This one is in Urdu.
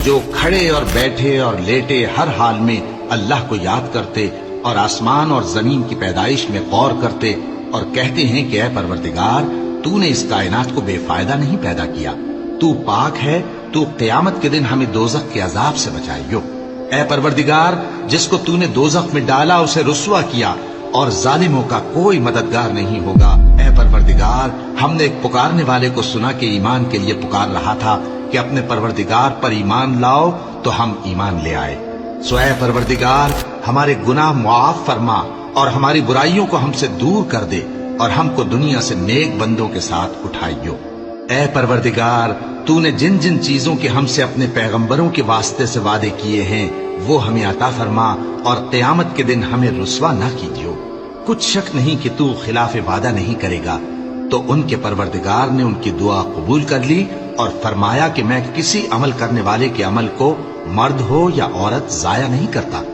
جو کھڑے اور بیٹھے اور لیٹے ہر حال میں اللہ کو یاد کرتے اور آسمان اور زمین کی پیدائش میں غور کرتے اور کہتے ہیں کہ اے پروردگار تو نے اس کائنات کو بے فائدہ نہیں پیدا کیا، تو پاک ہے، تو قیامت کے دن ہمیں دوزخ کے عذاب سے بچائیو۔ اے پروردگار جس کو تو نے دوزخ میں ڈالا اسے رسوا کیا اور ظالموں کا کوئی مددگار نہیں ہوگا۔ اے پروردگار ہم نے ایک پکارنے والے کو سنا کہ ایمان کے لیے پکار رہا تھا کہ اپنے پروردگار پر ایمان لاؤ، تو ہم ایمان لے آئے۔ سو اے پروردگار ہمارے گناہ معاف فرما اور ہماری برائیوں کو ہم سے دور کر دے اور ہم کو دنیا سے نیک بندوں کے ساتھ اٹھائیو۔ اے پروردگار تو نے جن جن چیزوں کے ہم سے اپنے پیغمبروں کے واسطے سے وعدے کیے ہیں وہ ہمیں عطا فرما اور قیامت کے دن ہمیں رسوا نہ کیجیو۔ کچھ شک نہیں کہ تو خلاف وعدہ نہیں کرے گا۔ تو ان کے پروردگار نے ان کی دعا قبول کر لی اور فرمایا کہ میں کسی عمل کرنے والے کے عمل کو مرد ہو یا عورت ضائع نہیں کرتا۔